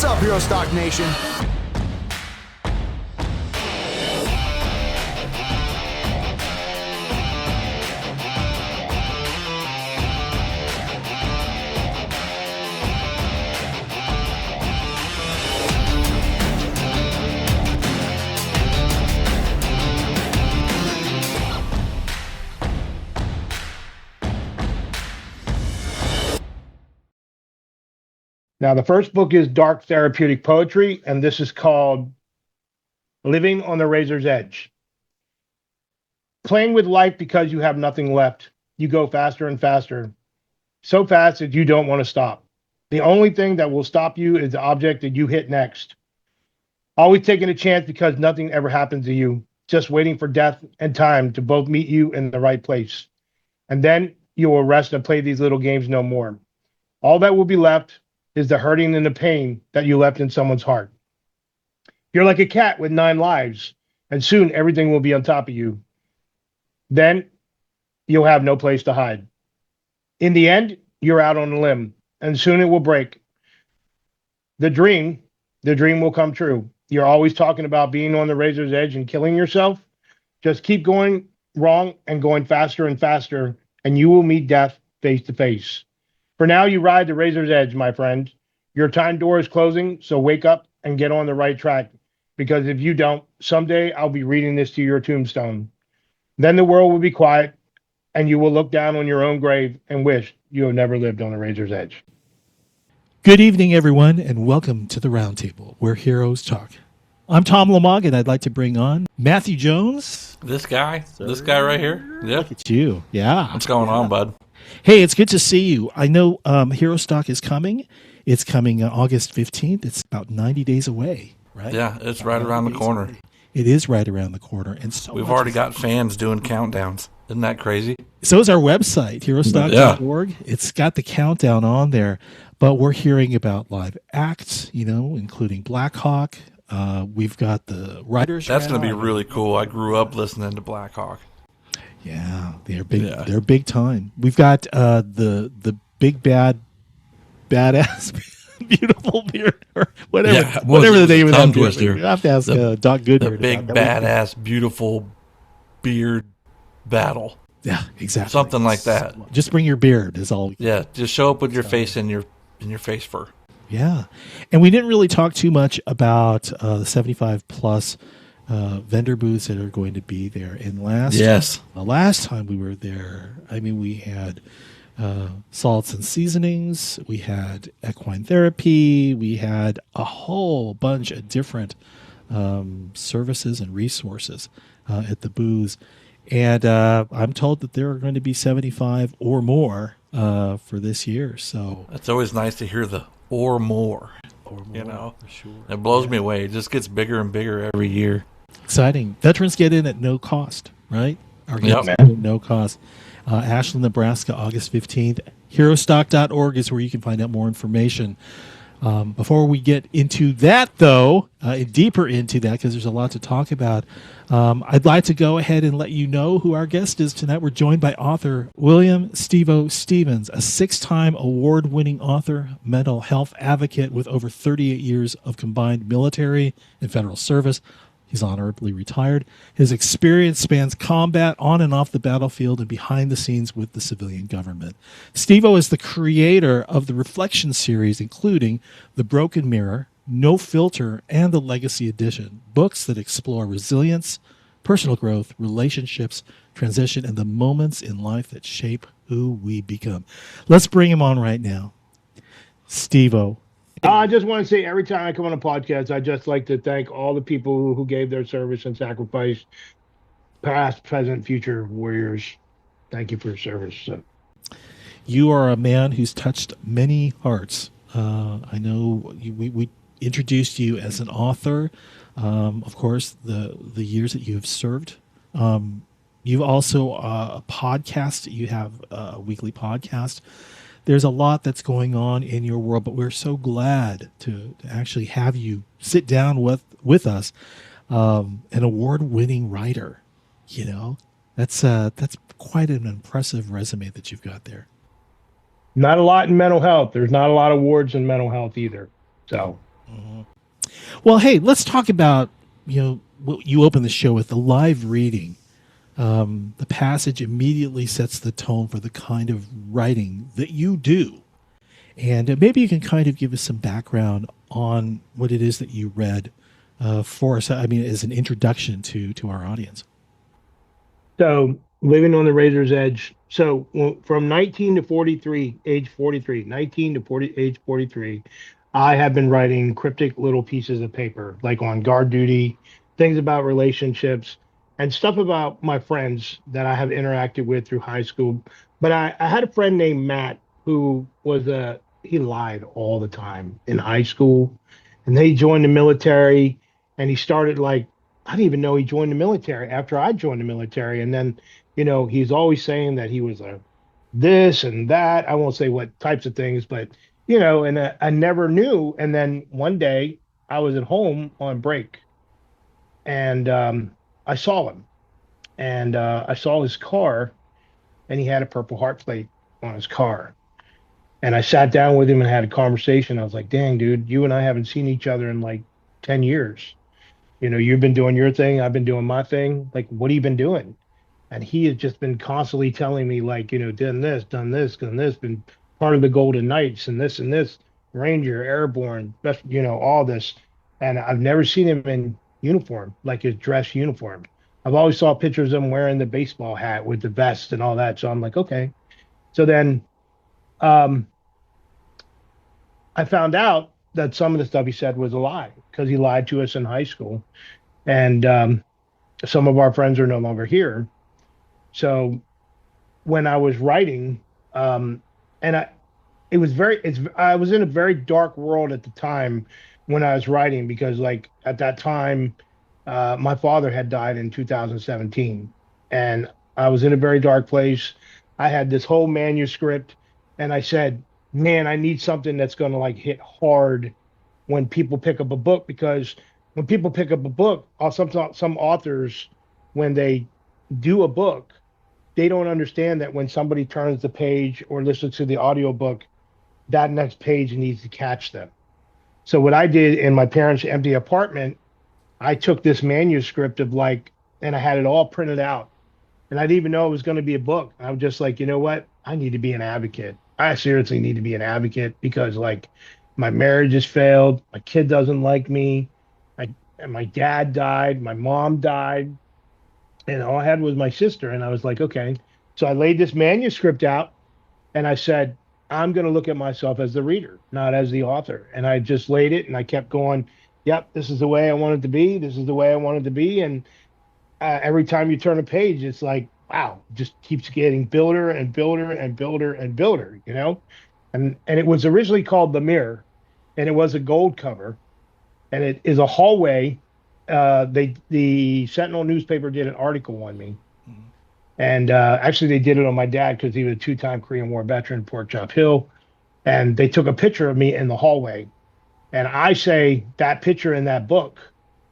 What's up, Hero Stock Nation? Now, the first book is Dark Therapeutic Poetry, and this is called Living on the Razor's Edge. Playing with life because you have nothing left. You go faster and faster, so fast that you don't want to stop. The only thing that will stop you is the object that you hit next. Always taking a chance because nothing ever happens to you, just waiting for death and time to both meet you in the right place. And then you will rest and play these little games no more. All that will be left is the hurting and the pain that you left in someone's heart. You're like a cat with 9 lives, and soon everything will be on top of you. Then you'll have no place to hide. In the end, you're out on a limb, and soon it will break. The dream will come true. You're always talking about being on the razor's edge and killing yourself. Just keep going wrong and going faster and faster, and you will meet death face to face. For now, you ride the razor's edge, my friend. Your time door is closing, so wake up and get on the right track. Because if you don't, someday I'll be reading this to your tombstone. Then the world will be quiet, and you will look down on your own grave and wish you had never lived on the razor's edge. Good evening, everyone, and welcome to the Roundtable, where heroes talk. I'm Tom Lamog, and I'd like to bring on Matthew Jones. This guy right here. Yeah. Look at you. Yeah. What's going on, bud? Hey, it's good to see you. I know Hero Stock is coming. It's coming August 15th. It's about 90 days away, right? Yeah, it's right around the corner. Away. It is right around the corner. And so we've already got fans doing countdowns. Isn't that crazy? So is our website, herostock.org. Yeah. It's got the countdown on there. But we're hearing about live acts, including Black Hawk. We've got the writers. That's going to be really cool. I grew up listening to Black Hawk. Yeah, they're big. Yeah. They're big time. We've got the big badass, beautiful beard, or whatever the name of that twister. You have to ask Doc Goodbeard. The big badass, beautiful beard battle. Yeah, exactly. Something like that. Just bring your beard is all. Yeah, just show up with your face in your face fur. Yeah, and we didn't really talk too much about the 75 plus. Vendor booths that are going to be there. And the last time we were there, we had salts and seasonings, we had equine therapy, we had a whole bunch of different services and resources at the booths. And I'm told that there are going to be 75 or more for this year. So it's always nice to hear the or more. For sure. It blows me away. It just gets bigger and bigger every year. Exciting. Veterans get in at no cost, right? Yep. At no cost. Ashland, Nebraska, August 15th. Herostock.org is where you can find out more information. Before we get into that, though, deeper into that, because there's a lot to talk about, I'd like to go ahead and let you know who our guest is tonight. We're joined by author William Stevo Stevens, a 6-time award-winning author, mental health advocate with over 38 years of combined military and federal service. He's honorably retired. His experience spans combat on and off the battlefield and behind the scenes with the civilian government. Stevo is the creator of the Reflection series, including The Broken Mirror, No Filter, and the Legacy Edition, books that explore resilience, personal growth, relationships, transition, and the moments in life that shape who we become. Let's bring him on right now. Stevo. I just want to say every time I come on a podcast, I just like to thank all the people who gave their service and sacrifice, past, present, future warriors. Thank you for your service. So. You are a man who's touched many hearts. I know we introduced you as an author. Of course, the years that you have served. You've also a podcast. You have a weekly podcast. There's a lot that's going on in your world, but we're so glad to actually have you sit down with us, an award-winning writer. That's quite an impressive resume that you've got there. Not a lot in mental health. There's not a lot of awards in mental health either. So Well, hey, let's talk about, what you open the show with, the live reading. The passage immediately sets the tone for the kind of writing that you do. And maybe you can kind of give us some background on what it is that you read for us. I mean, as an introduction to our audience. So, living on the razor's edge. So, from 19 to 43, age 43, 19 to 40, age 43, I have been writing cryptic little pieces of paper, like on guard duty, things about relationships, and stuff about my friends that I have interacted with through high school. But I had a friend named Matt who he lied all the time in high school. And then he joined the military and he started like, I didn't even know he joined the military after I joined the military. And then, he's always saying that he was a this and that. I won't say what types of things, but and I never knew. And then one day I was at home on break, and I saw him, and I saw his car, and he had a Purple Heart plate on his car. And I sat down with him and had a conversation. I was like, "Dang, dude, you and I haven't seen each other in like 10 years. You've been doing your thing, I've been doing my thing. Like, what have you been doing?" And he has just been constantly telling me, like, done this, done this, been part of the Golden Knights and this, Ranger, Airborne, best, all this. And I've never seen him in uniform, like his dress uniform. I've always saw pictures of him wearing the baseball hat with the vest and all that. So I'm like, okay. So then um, I found out that some of the stuff he said was a lie because he lied to us in high school. And some of our friends are no longer here. So when I was writing, and I was in a very dark world at the time when I was writing because, like, at that time, my father had died in 2017, and I was in a very dark place. I had this whole manuscript, and I said, "Man, I need something that's going to like hit hard when people pick up a book because when people pick up a book, some authors, when they do a book, they don't understand that when somebody turns the page or listens to the audiobook, that next page needs to catch them." So what I did in my parents' empty apartment, I took this manuscript of like, and I had it all printed out. And I didn't even know it was going to be a book. I was just like, you know what? I need to be an advocate. I seriously need to be an advocate because like my marriage has failed. My kid doesn't like me. And my dad died. My mom died. And all I had was my sister. And I was like, okay. So I laid this manuscript out and I said, I'm going to look at myself as the reader, not as the author. And I just laid it and I kept going, yep, this is the way I want it to be. This is the way I want it to be. And every time you turn a page, it's like, wow, just keeps getting builder and builder and builder and builder. And it was originally called The Mirror, and it was a gold cover, and it is a hallway. The Sentinel newspaper did an article on me, and actually they did it on my dad because he was a two-time Korean War veteran, Pork Chop Hill, and they took a picture of me in the hallway, and I say that picture in that book,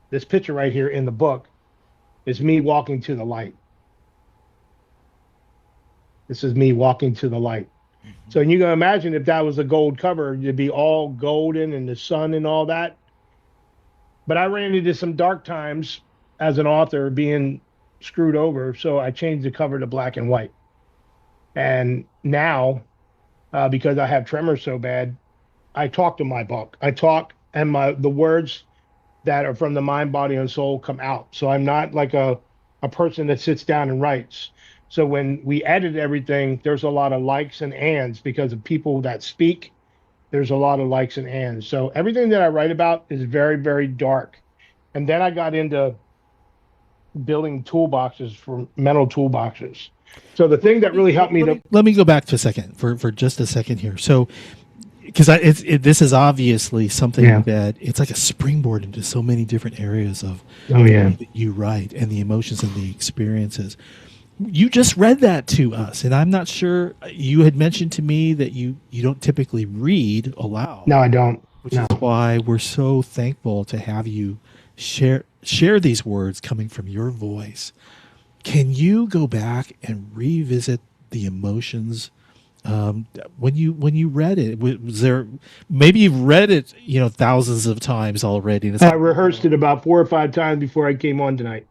this picture right here in the book, is me walking to the light. This is me walking to the light. So you can imagine if that was a gold cover, it'd be all golden and the sun and all that. But I ran into some dark times as an author being screwed over. So I changed the cover to black and white. And now, because I have tremors so bad, I talk to my book. I talk and the words that are from the mind, body, and soul come out. So I'm not like a person that sits down and writes. So when we edit everything, there's a lot of likes and ands because of people that speak. There's a lot of likes and ands. So everything that I write about is very, very dark. And then I got into building toolboxes for mental toolboxes. So the thing that really helped me to Let me go back to a second for just a second here. So, because this is obviously something that it's like a springboard into so many different areas of the way that you write and the emotions and the experiences. You just read that to us, and I'm not sure. You had mentioned to me that you don't typically read aloud. No, I don't. Which is why we're so thankful to have you share these words coming from your voice. Can you go back and revisit the emotions When you read it, was there, maybe you've read it, thousands of times already, and it's I like, rehearsed it about 4 or 5 times before I came on tonight.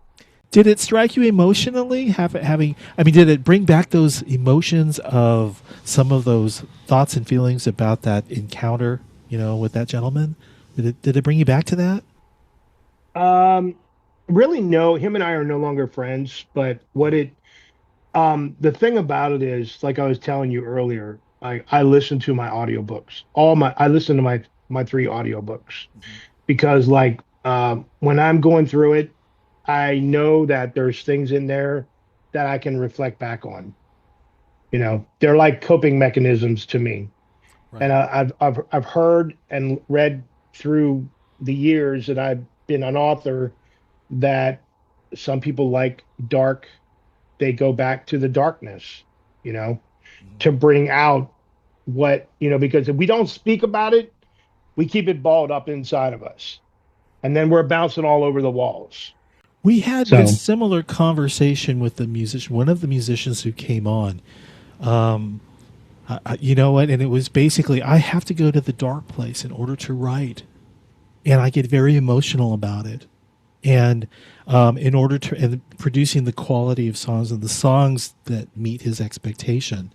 did it strike you emotionally? I mean, did it bring back those emotions of some of those thoughts and feelings about that encounter, with that gentleman? Did it bring you back to that? Um, Really, no. Him and I are no longer friends. But the thing about it is, like I was telling you earlier, I listen to my audiobooks. I listen to my three audiobooks because, like, when I'm going through it, I know that there's things in there that I can reflect back on. They're like coping mechanisms to me. And Right. I've heard and read through the years that I've been an author that some people like dark, they go back to the darkness, you know, to bring out because if we don't speak about it, we keep it balled up inside of us. And then we're bouncing all over the walls. We had this So similar conversation with the musician, one of the musicians who came on. Um, you know what? And it was basically, I have to go to the dark place in order to write, and I get very emotional about it. And in order to and producing the quality of songs and the songs that meet his expectation,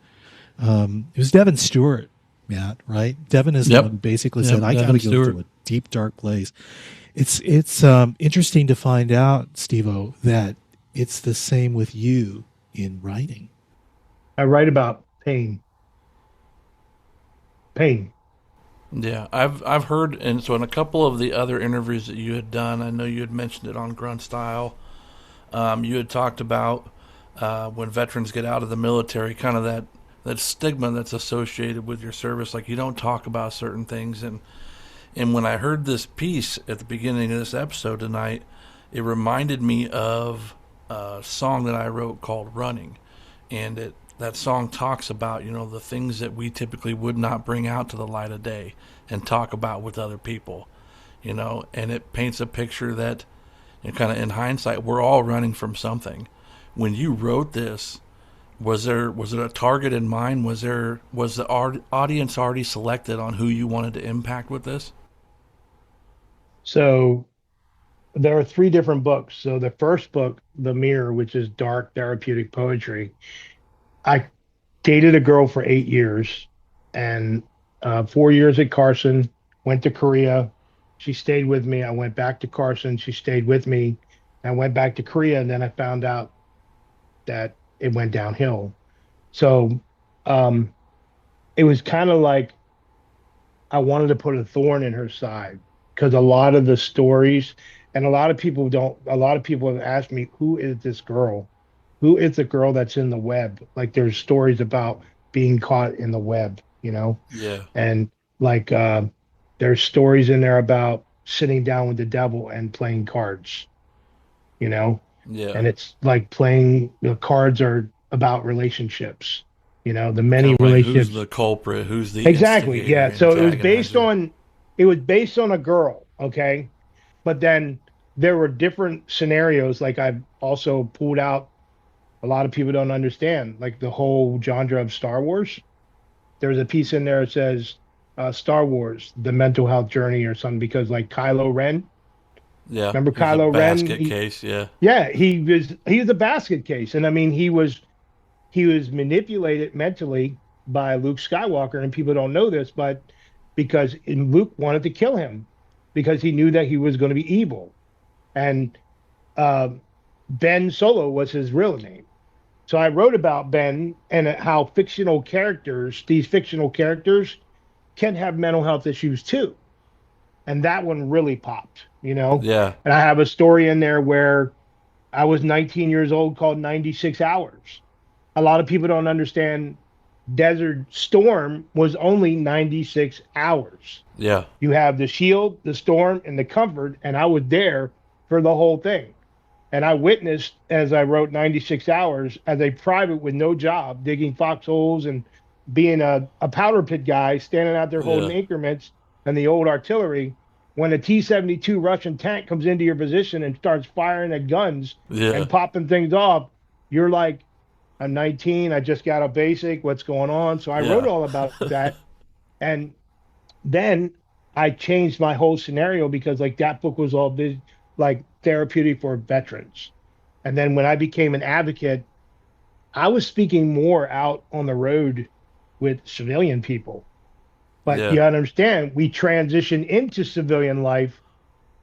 it was Devin Stewart, Matt. Right? Devin is the one Yep. who basically Yep. said, "I got to Devin go Stewart. to a deep, dark place." It's interesting to find out, Stevo, that it's the same with you in writing. I write about pain, pain. Yeah, I've heard, and so in a couple of the other interviews that you had done, I know you had mentioned it on Grunt Style. You had talked about when veterans get out of the military, kind of that stigma that's associated with your service, like you don't talk about certain things. And when I heard this piece at the beginning of this episode tonight, it reminded me of a song that I wrote called "Running," and that song talks about the things that we typically would not bring out to the light of day and talk about with other people, and it paints a picture that, kind of in hindsight, we're all running from something. When you wrote this, was it a target in mind? Was the audience already selected on who you wanted to impact with this? So there are three different books. So the first book, The Mirror, which is dark therapeutic poetry, I dated a girl for 8 years and 4 years at Carson, went to Korea. She stayed with me. I went back to Carson. She stayed with me. I went back to Korea, and then I found out that it went downhill. So um, it was kind of like I wanted to put a thorn in her side because a lot of the stories, and a lot of people have asked me, who is this girl? Who is the girl that's in the web? Like there's stories about being caught in the web. Yeah, And like there's stories in there about sitting down with the devil and playing cards, you know? yeah, And it's like playing the cards are about relationships, the kind many of like who's relationships. the culprit, who's the Exactly. instigator, Yeah. So antagonizer. it was based on a girl, okay? But then there were different scenarios. Like I've also pulled out a lot of people don't understand, like the whole genre of Star Wars. There's a piece in there that says Star Wars, the mental health journey or something, because like Kylo Ren, Yeah, remember he was a Kylo Ren? basket case. Yeah, Yeah, he was a basket case. And I mean he was manipulated mentally by Luke Skywalker, and people don't know this, but because Luke wanted to kill him because he knew that he was going to be evil, and um, Ben Solo was his real name. So I wrote about Ben and how these fictional characters, can have mental health issues too, and that one really popped. yeah, And I have a story in there where I was 19 years old called 96 Hours. A lot of people don't understand Desert Storm was only 96 hours. yeah, You have the shield, the storm, and the comfort, and I was there for the whole thing. And I witnessed as I wrote 96 hours as a private with no job, digging foxholes and being a powder pit guy, standing out there holding yeah, increments and the old artillery. When a T-72 Russian tank comes into your position and starts firing at guns yeah, and popping things off, you're like, I'm 19. I just got a basic. What's going on? So I wrote Yeah. all about that. And then I changed my whole scenario because like that book was all like therapeutic for veterans. And then when I became an advocate, I was speaking more out on the road with civilian people. But Yeah. you understand, we transition into civilian life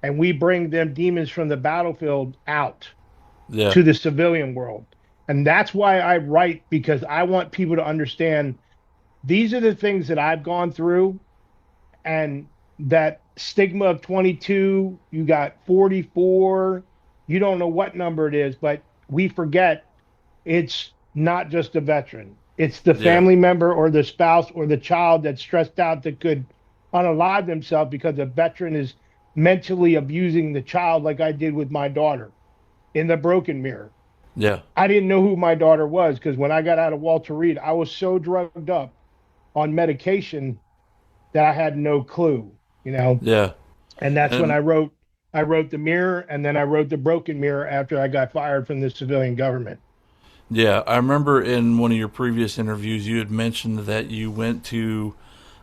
and we bring them demons from the battlefield out Yeah. to the civilian world. And that's why I write, because I want people to understand these are the things that I've gone through, and that stigma of 22, you got 44, you don't know what number it is, but we forget it's not just a veteran. It's the Yeah. family member or the spouse or the child that's stressed out that could unalive themselves because a veteran is mentally abusing the child, like I did with my daughter in the broken mirror. Yeah. I didn't know who my daughter was because when I got out of Walter Reed, I was so drugged up on medication that I had no clue, you know. Yeah. And that's when And I wrote The Mirror, and then I wrote The Broken Mirror after I got fired from the civilian government. yeah, I remember in one of your previous interviews, you had mentioned that you went to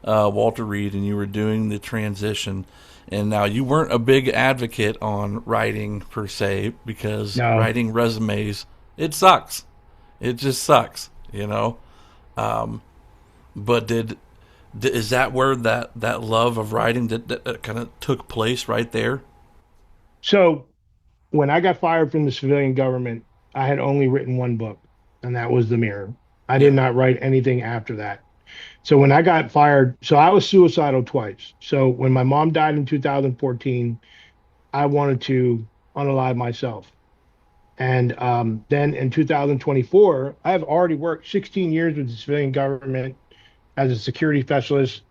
Walter Reed and you were doing the transition. And now you weren't a big advocate on writing per se because No. writing resumes, it sucks. It just sucks, you know. Um, but is that where that love of writing that kind of took place right there? So when I got fired from the civilian government, I had only written one book, and that was The Mirror. I did Yeah, not write anything after that. So when I got fired, so I was suicidal twice. So when my mom died in 2014, I wanted to unalive myself. And then in 2024, I have already worked 16 years with the civilian government as a security specialist,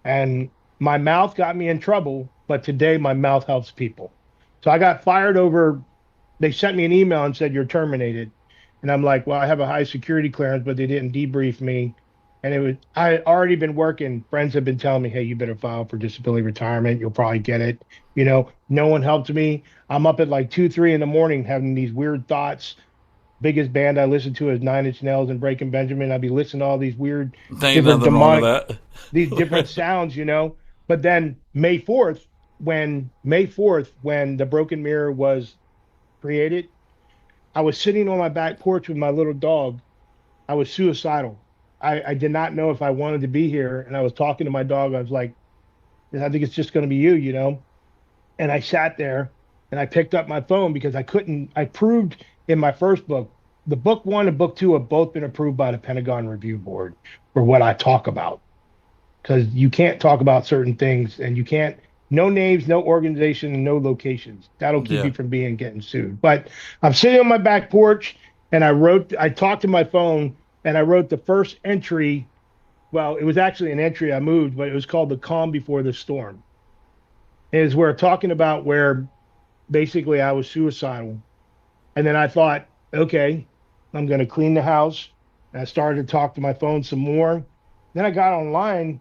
and my mouth got me in trouble, but today my mouth helps people. So I got fired over, they sent me an email and said, you're terminated. And I'm like, well, I have a high security clearance, but they didn't debrief me. And it was, I had already been working. Friends have been telling me, hey, you better file for disability retirement. You'll probably get it. You know, no one helped me. I'm up at like 2, 3 in the morning having these weird thoughts. Biggest band I listen to is Nine Inch Nails and Breaking Benjamin. I'd be listening to all these weird, there ain't different nothing wrong with demonic, that. these different sounds, you know. But then May 4th, when the Broken Mirror was created, I was sitting on my back porch with my little dog. I was suicidal. I did not know if I wanted to be here. And I was talking to my dog. I was like, I think it's just going to be you, you know? And I sat there and I picked up my phone because I couldn't, I proved in my first book, the book one and book two have both been approved by the Pentagon Review Board for what I talk about. Because you can't talk about certain things and you can't, no names, no organization, and no locations. That'll keep Yeah, you from being getting sued. But I'm sitting on my back porch and I talked to my phone and I wrote the first entry. Well, it was actually an entry I moved, but it was called The Calm Before the Storm. Is we're talking about where basically I was suicidal. And then I thought, okay, I'm going to clean the house. And I started to talk to my phone some more. Then I got online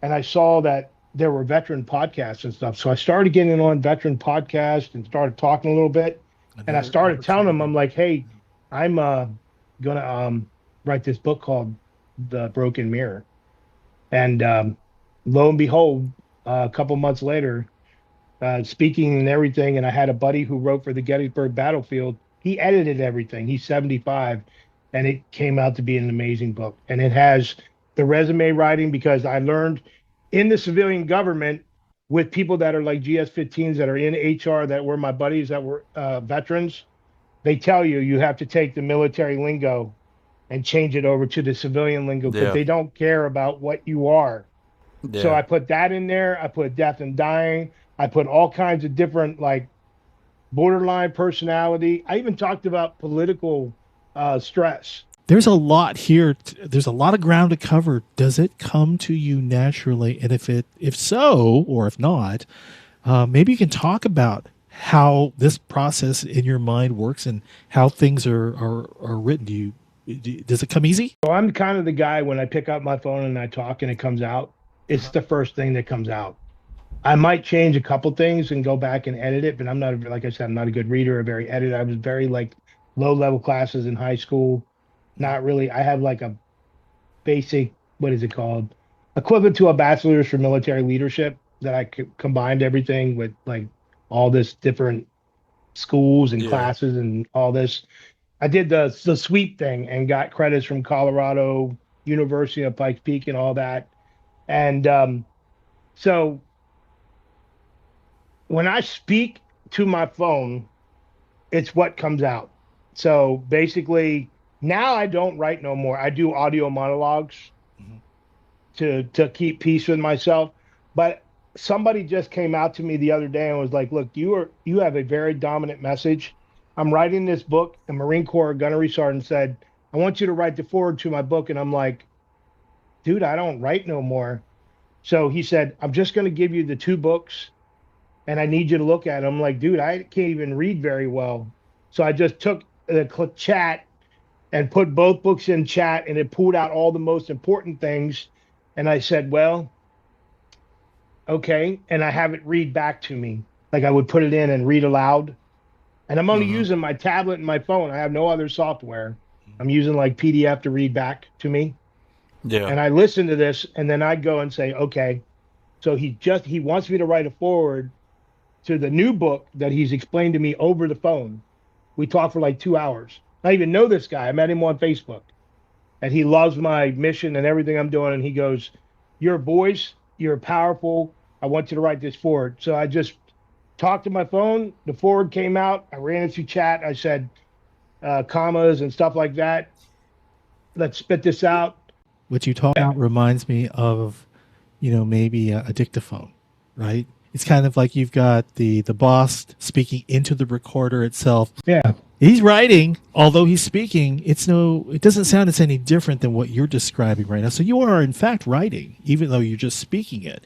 and I saw that there were veteran podcasts and stuff. So I started getting on veteran podcasts and started talking a little bit. And I Another started telling them, opportunity. I'm like, hey, I'm gonna write this book called The Broken Mirror. And lo and behold, a couple months later, speaking and everything. And I had a buddy who wrote for the Gettysburg Battlefield. He edited everything. He's 75, and it came out to be an amazing book. And it has the resume writing because I learned in the civilian government with people that are like GS-15s that are in HR that were my buddies that were veterans. They tell you you have to take the military lingo and change it over to the civilian lingo because yeah, they don't care about what you are. So yeah. I put that in there. I put death and dying. I put all kinds of different like borderline personality. I even talked about political stress. There's a lot here. There's a lot of ground to cover. Does it come to you naturally? And if so, or if not, maybe you can talk about how this process in your mind works and how things are written. Does it come easy? So I'm kind of the guy when I pick up my phone and I talk and it comes out, it's the first thing that comes out. I might change a couple things and go back and edit it, but I'm not, like I said, I'm not a good reader or very editor. I was very like low level classes in high school. Not really. I have like a basic, what is it called? Equivalent to a bachelor's for military leadership that combined everything with like all this different schools and Yeah. classes and all this. I did the sweep thing and got credits from Colorado University of Pikes Peak and all that. And so when I speak to my phone, it's what comes out. So basically, now I don't write no more. I do audio monologues Mhm. to keep peace with myself. But somebody just came out to me the other day and was like, "Look, you have a very dominant message. I'm writing this book." The Marine Corps gunnery sergeant said, "I want you to write the forward to my book." And I'm like, "Dude, I don't write no more." So he said, "I'm just going to give you the two books and I need you to look at them." I'm like, "Dude, I can't even read very well." So I just took the chat and put both books in chat and it pulled out all the most important things. And I said, "Well, okay." And I have it read back to me. Like I would put it in and read aloud. And I'm only Hmm. using my tablet and my phone. I have no other software. I'm using like PDF to read back to me. Yeah. And I listen to this and then I go and say, okay. So he wants me to write a forward to the new book that he's explained to me over the phone. We talked for like 2 hours. I even know this guy. I met him on Facebook. And he loves my mission and everything I'm doing. And he goes, "You're a voice, you're powerful. I want you to write this forward." So I just talked to my phone. The forward came out. I ran it through chat. I said commas and stuff like that. Let's spit this out. What you talk about reminds me of, maybe a dictaphone, right? It's kind of like you've got the boss speaking into the recorder itself. Yeah. He's writing, although he's speaking. It doesn't sound it's any different than what you're describing right now. So you are in fact writing, even though you're just speaking it.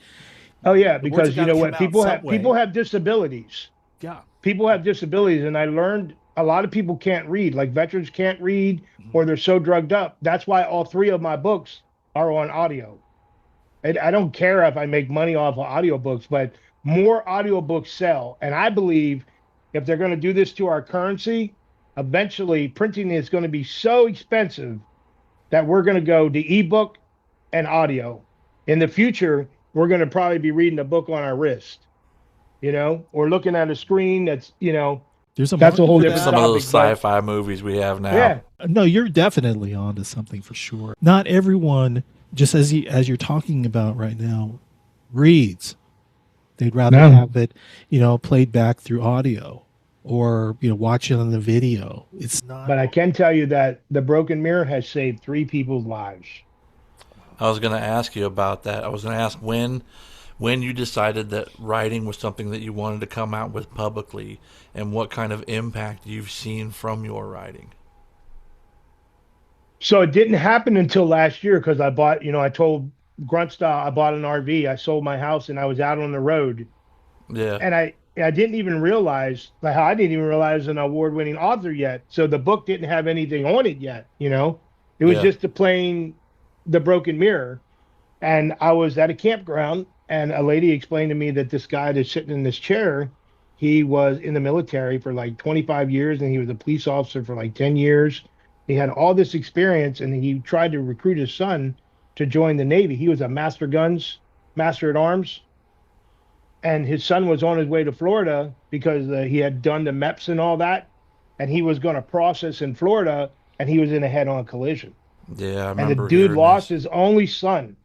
Oh yeah, The words have because you got to know come what? out People some have people way. have disabilities. Yeah. People have disabilities, and I learned a lot of people can't read. Like veterans can't read, or they're so drugged up. That's why all three of my books are on audio. I don't care if I make money off of audiobooks, but more audiobooks sell. And I believe if they're going to do this to our currency, eventually printing is going to be so expensive that we're going to go to ebook and audio. In the future, we're going to probably be reading a book on our wrist, or looking at a screen There's a that's a market whole for Like different that. some of those topic. But sci-fi movies we have now. yeah, No, you're definitely onto something for sure. Not everyone, just as you're talking about right now, reads. They'd rather no. have it, played back through audio or watch it on the video. It's not. But I can tell you that the broken mirror has saved three people's lives. I was going to ask you about that. I was going to ask when you decided that writing was something that you wanted to come out with publicly, and what kind of impact you've seen from your writing. So it didn't happen until last year because I bought, I told Grunt Style I bought an RV. I sold my house and I was out on the road. Yeah. And I didn't even realize, like how I didn't even realize an award-winning author yet. So the book didn't have anything on it yet. It was Yeah. just the plain The Broken Mirror. And I was at a campground and a lady explained to me that this guy that's sitting in this chair, he was in the military for like 25 years and he was a police officer for like 10 years. He had all this experience and he tried to recruit his son to join the Navy. He was a master at arms, and his son was on his way to Florida because he had done the MEPS and all that, and he was going to process in Florida, and he was in a head-on collision. Yeah, I And the remember dude hearing lost this. his only son.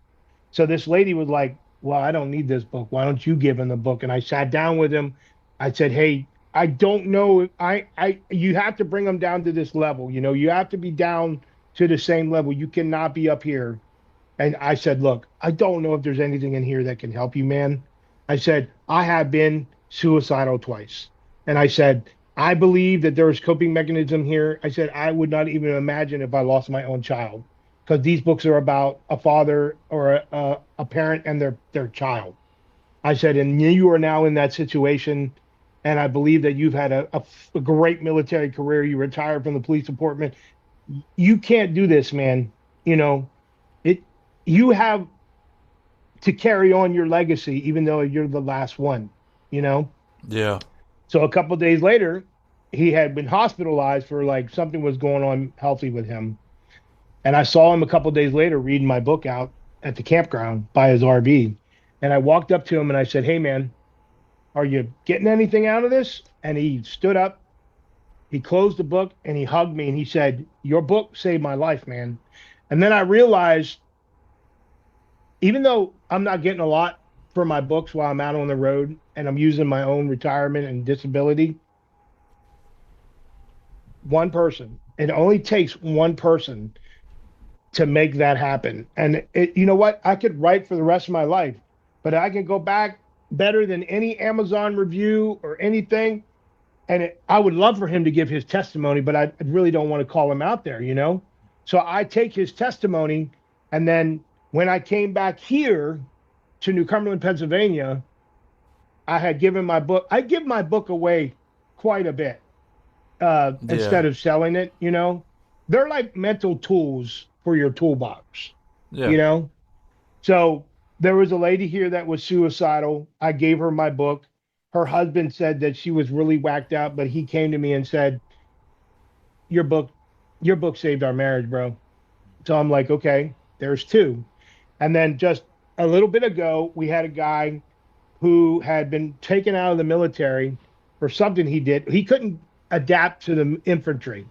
So this lady was like, "Well, I don't need this book. Why don't you give him the book?" And I sat down with him. I said, "Hey, I don't know. You have to bring him down to this level. You have to be down to the same level. You cannot be up here." And I said, "Look, I don't know if there's anything in here that can help you, man." I said, "I have been suicidal twice." And I said, "I believe that there is coping mechanism here." I said, "I would not even imagine if I lost my own child, because these books are about a father or a parent and their child." I said, "And you are now in that situation. And I believe that you've had a great military career. You retired from the police department. You can't do this, man. You know, it you have to carry on your legacy, even though you're the last one, you know? Yeah. So a couple of days later, he had been hospitalized for like something was going on healthy with him. And I saw him a couple of days later reading my book out at the campground by his RV. And I walked up to him and I said, "Hey, man, are you getting anything out of this?" And he stood up, he closed the book, and he hugged me and he said, "Your book saved my life, man." And then I realized, even though I'm not getting a lot for my books while I'm out on the road and I'm using my own retirement and disability, one person, it only takes one person to make that happen. And you know what? I could write for the rest of my life, but I can go back better than any Amazon review or anything. And I would love for him to give his testimony, but I really don't want to call him out there, you know? So I take his testimony. And then when I came back here to New Cumberland, Pennsylvania, I had given my book, I give my book away quite a bit Yeah. instead of selling it, you know? They're like mental tools for your toolbox, Yeah. you know? So there was a lady here that was suicidal. I gave her my book. Her husband said that she was really whacked out, but he came to me and said, "Your book, your book saved our marriage, bro." So I'm like, okay, there's two. And then just a little bit ago, we had a guy who had been taken out of the military for something he did. He couldn't adapt to the infantry.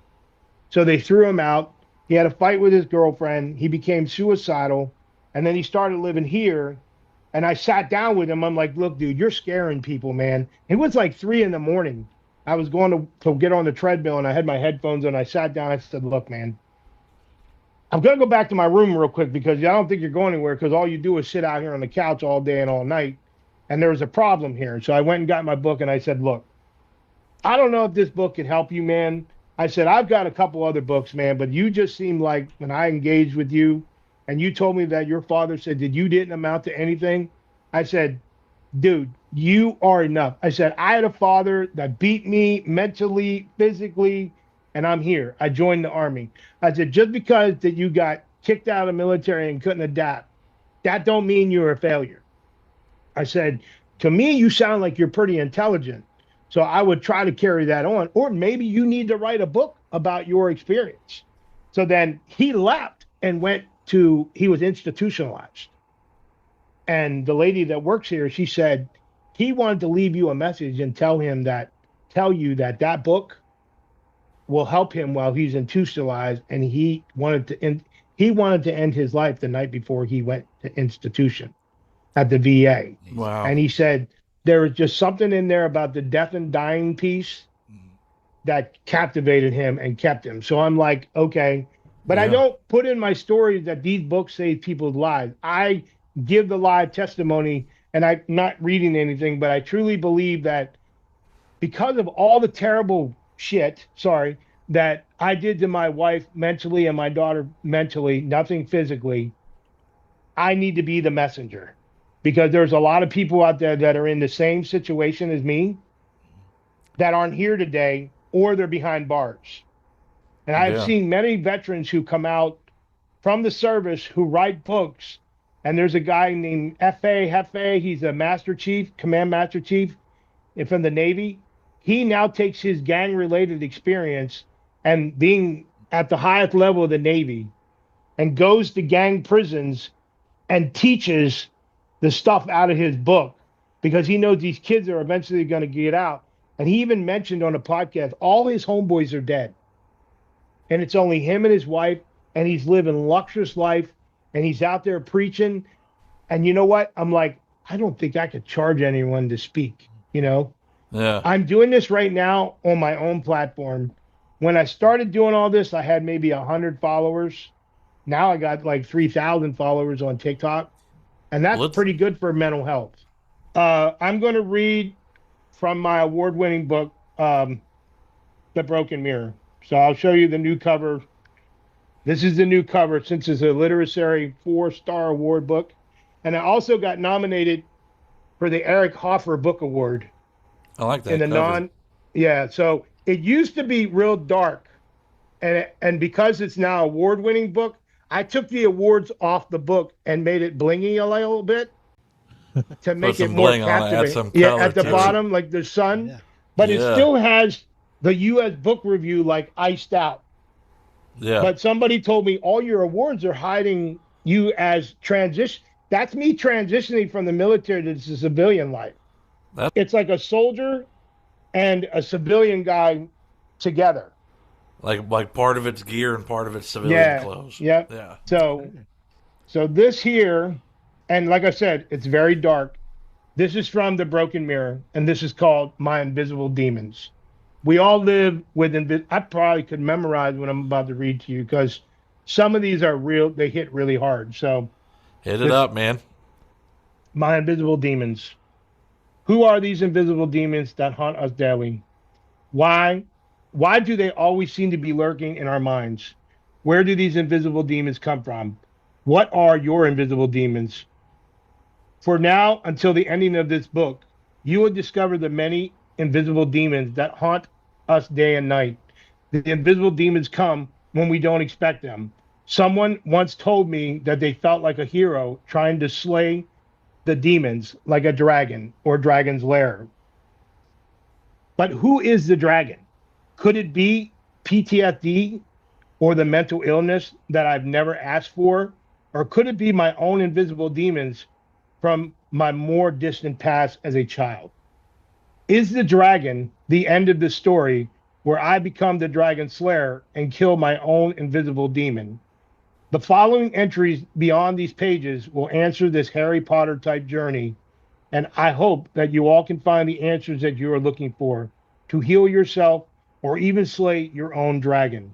So they threw him out. He had a fight with his girlfriend. He became suicidal. And then he started living here. And I sat down with him. I'm like, "Look, dude, you're scaring people, man." It was like 3 in the morning. I was going to get on the treadmill and I had my headphones on. I sat down. I said, "Look, man, I'm going to go back to my room real quick because I don't think you're going anywhere because all you do is sit out here on the couch all day and all night. And there's a problem here." So I went and got my book and I said, "Look, I don't know if this book can help you, man." I said, "I've got a couple other books, man, but you just seem like when I engaged with you and you told me that your father said that you didn't amount to anything." I said, "Dude, you are enough." I said, "I had a father that beat me mentally, physically, and I'm here. I joined the army." I said, "Just because that you got kicked out of the military and couldn't adapt, that don't mean you're a failure." I said, "To me, you sound like you're pretty intelligent. So I would try to carry that on. Or maybe you need to write a book about your experience." So then he left and he was institutionalized. And the lady that works here, she said, he wanted to leave you a message and tell you that that book will help him while he's institutionalized. And he wanted to end his life the night before he went to institution at the VA. Wow. And he said there was just something in there about the death and dying piece that captivated him and kept him. So I'm like, okay. But I Yeah. don't put in my stories that these books save people's lives. I give the live testimony and I'm not reading anything, but I truly believe that because of all the terrible shit, sorry, that I did to my wife mentally and my daughter mentally, nothing physically, I need to be the messenger because there's a lot of people out there that are in the same situation as me that aren't here today or they're behind bars. And I've Yeah. seen many veterans who come out from the service who write books. And there's a guy named F.A. Hefe. He's a Master Chief, Command Master Chief from the Navy. He now takes his gang related experience and being at the highest level of the Navy and goes to gang prisons and teaches the stuff out of his book because he knows these kids are eventually going to get out. And he even mentioned on a podcast, all his homeboys are dead. And it's only him and his wife, and he's living luxurious life, and he's out there preaching. And you know what? I'm like, I don't think I could charge anyone to speak. You know, Yeah. I'm doing this right now on my own platform. When I started doing all this, I had maybe 100 followers. Now I got like 3,000 followers on TikTok, and that's Let's. pretty good for mental health. I'm going to read from my award-winning book, The Broken Mirror. So I'll show you the new cover. This is the new cover since it's a literary 4-star award book. And I also got nominated for the Eric Hoffer Book Award I like in that the cover. yeah. So it used to be real dark. And because it's now award-winning book, I took the awards off the book and made it blingy a little bit to Put make it some more bling on it. Add captivating. some Yeah, color at the to it. bottom, like the sun, Yeah. but it Yeah. still has the U.S. book review like iced out. Yeah. But somebody told me all your awards are hiding you as transition. That's me transitioning from the military to the civilian life. That's It's like a soldier and a civilian guy together. like part of its gear and part of its civilian Yeah. clothes. Yep. Yeah. So Okay. so this here, and like I said, it's very dark. This is from The Broken Mirror, and this is called My Invisible Demons. We all live with I probably could memorize what I'm about to read to you because some of these are real, they hit really hard. So Hit it this up, man. My Invisible Demons. Who are these invisible demons that haunt us daily? Why? Why do they always seem to be lurking in our minds? Where do these invisible demons come from? What are your invisible demons? For now, until the ending of this book, you will discover the many invisible demons that haunt us day and night. The invisible demons come when we don't expect them. Someone once told me that they felt like a hero trying to slay the demons like a dragon or dragon's lair. But who is the dragon? Could it be PTSD or the mental illness that I've never asked for? Or could it be my own invisible demons from my more distant past as a child? Is the dragon the end of the story where I become the dragon slayer and kill my own invisible demon? The following entries beyond these pages will answer this Harry Potter type journey, and I hope that you all can find the answers that you are looking for to heal yourself or even slay your own dragon.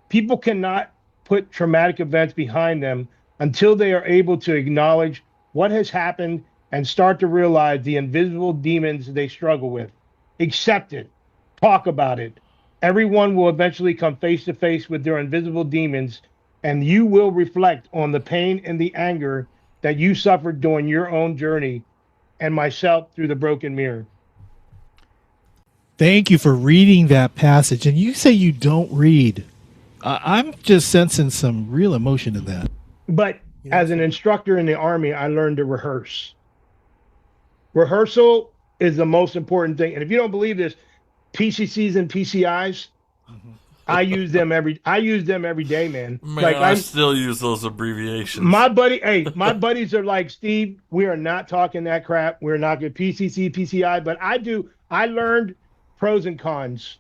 People cannot put traumatic events behind them until they are able to acknowledge what has happened and start to realize the invisible demons they struggle with. Accept it, talk about it. Everyone will eventually come face to face with their invisible demons, and you will reflect on the pain and the anger that you suffered during your own journey and myself through the broken mirror. Thank you for reading that passage. And you say you don't read. I'm just sensing some real emotion in that. But You know, as an instructor in the Army, I learned to rehearse. Rehearsal is the most important thing. And if you don't believe this, PCCs and PCIs, I use them every day, man. Man, Like I I'm still use those abbreviations. my buddy, hey, my buddies are like, Steve, we are not talking that crap. We're not good PCC, PCI, but I learned pros and cons.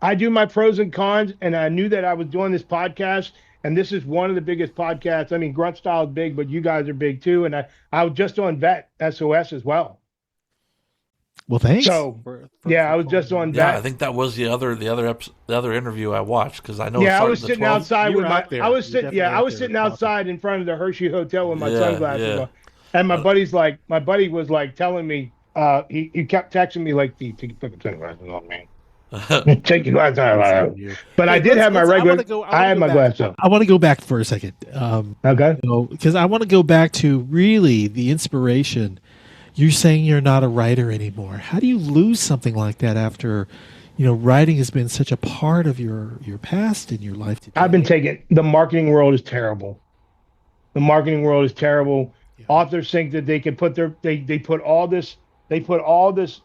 I do my pros and cons, and I knew that I was doing this podcast, and this is one of the biggest podcasts. I mean, Grunt Style is big, but you guys are big too. And I was just on Vet SOS as well. well, thanks So yeah, I was just on Yeah, I Vet. think that was the other interview I watched because I know it Yeah, I started was the sitting 12th. outside You with were my. out there. I was You're sitting. definitely Yeah, I out was there sitting talking. outside in front of the Hershey Hotel with my Yeah, sunglasses yeah. on, and my buddy was like telling me. He kept texting me like, "Take your fucking sunglasses off, man. Take your glasses off." You. But I Hey, did have my let's. I want regular. to go. I I want to had go my back. glasses on. I want to go back for a second. Okay. Because I want to go back to really the inspiration. You're saying you're not a writer anymore. How do you lose something like that after, writing has been such a part of your past and your life today? I've been taking. The marketing world is terrible. The marketing world is terrible. Yeah. Authors think that they can put they put all this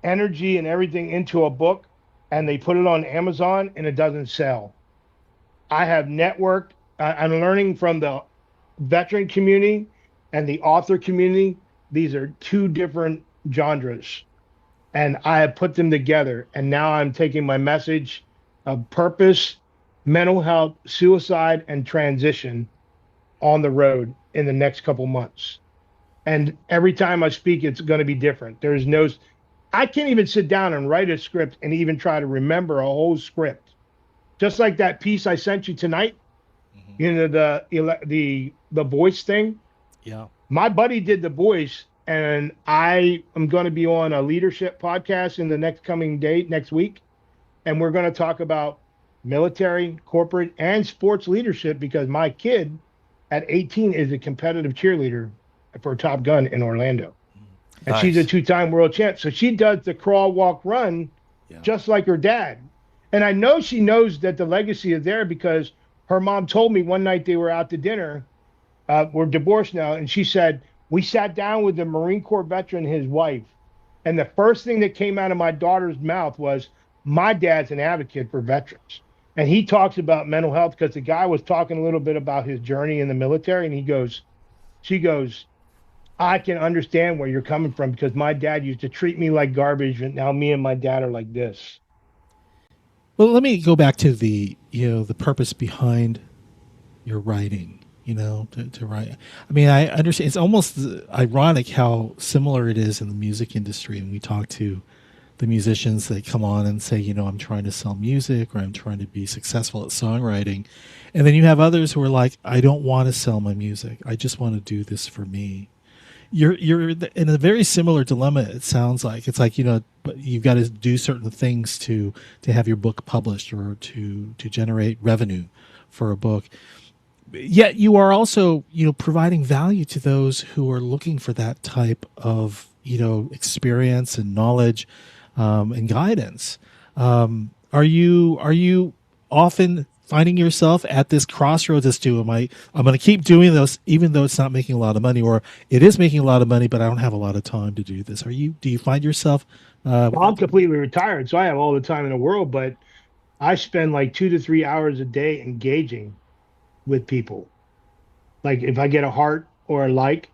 energy and everything into a book, and they put it on Amazon and it doesn't sell. I have networked. I'm learning from the veteran community and the author community. These are two different genres, and I have put them together. And now I'm taking my message of purpose, mental health, suicide, and transition on the road in the next couple months. And every time I speak, it's going to be different. I can't even sit down and write a script and even try to remember a whole script. Just like that piece I sent you tonight, Mhm. the voice thing. Yeah. My buddy did the voice, and I am going to be on a leadership podcast in the next week, and we're going to talk about military, corporate, and sports leadership because my kid at 18 is a competitive cheerleader for Top Gun in Orlando. And she's a Nice. two-time world champ. So she does the crawl, walk, run Yeah. just like her dad. And I know she knows that the legacy is there because her mom told me one night they were out to dinner. We're divorced now. And she said, we sat down with the Marine Corps veteran and his wife. And the first thing that came out of my daughter's mouth was, my dad's an advocate for veterans. And he talks about mental health because the guy was talking a little bit about his journey in the military, and she goes, I can understand where you're coming from because my dad used to treat me like garbage, and now me and my dad are like this. Well, let me go back to the purpose behind your writing. To write. I mean, I understand. It's almost ironic how similar it is in the music industry, and we talk to the musicians that come on and say, I'm trying to sell music or I'm trying to be successful at songwriting. And then you have others who are like, I don't want to sell my music. I just want to do this for me. You're in a very similar dilemma. It sounds like it's like, but you've got to do certain things to have your book published or to generate revenue for a book. Yet you are also, providing value to those who are looking for that type of, experience and knowledge, and guidance. Are you often finding yourself at this crossroads as to, I'm going to keep doing this even though it's not making a lot of money, or it is making a lot of money but I don't have a lot of time to do this? Do you find yourself with Well, I'm that? completely retired, so I have all the time in the world, but I spend like 2 to 3 hours a day engaging with people. Like if I get a heart or a like,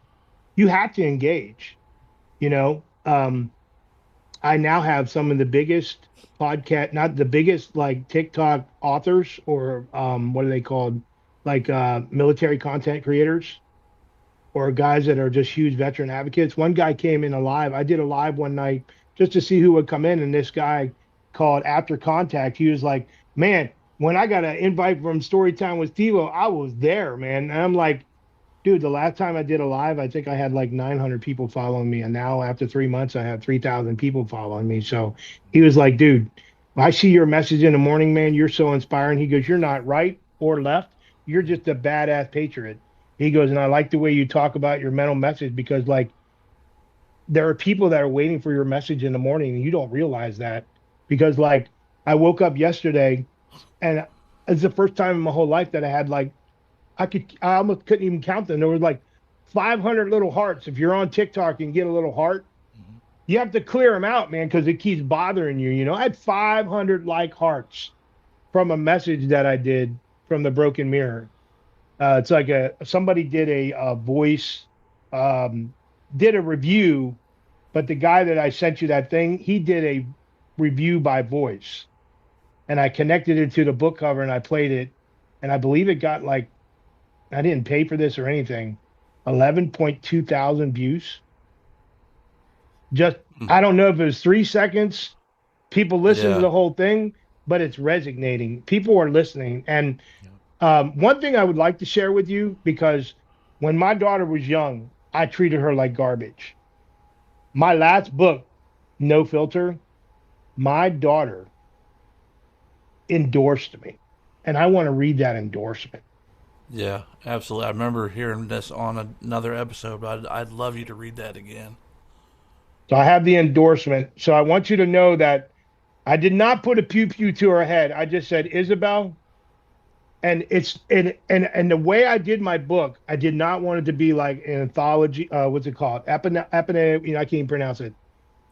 you have to engage, you know. I now have some of the biggest podcast, not the biggest like TikTok authors or what are they called? Like military content creators or guys that are just huge veteran advocates. One guy came in alive. I did a live one night just to see who would come in, and this guy called After Contact. He was like, "Man, when I got an invite from Storytime with Stevo, I was there, man." And I'm like, dude, the last time I did a live, I think I had like 900 people following me. And now after 3 months, I have 3,000 people following me. So he was like, dude, I see your message in the morning, man. You're so inspiring. He goes, you're not right or left. You're just a badass patriot. He goes, and I like the way you talk about your mental message because, like, there are people that are waiting for your message in the morning and you don't realize that. Because, like, I woke up yesterday and it's the first time in my whole life that I had like I almost couldn't even count them. There was like 500 little hearts. If you're on TikTok and get a little heart, you have to clear them out, man, because it keeps bothering you. I had 500 like hearts from a message that I did from the Broken Mirror. It's like somebody did a voice, um, did a review, but the guy that I sent you that thing, he did a review by voice, and I connected it to the book cover and I played it, and I believe it got like I didn't pay for this or anything. 11.2 thousand views. Just, I don't know if it was 3 seconds. People listen to Yeah. the whole thing, but it's resonating. People are listening. And one thing I would like to share with you, because when my daughter was young, I treated her like garbage. My last book, No Filter, my daughter endorsed me. And I want to read that endorsement. Yeah, absolutely. I remember hearing this on another episode, but I'd love you to read that again. So I have the endorsement. So I want you to know that I did not put a pew pew to her head. I just said, Isabel, and the way I did my book, I did not want it to be like an anthology. What's it called? I can't even pronounce it.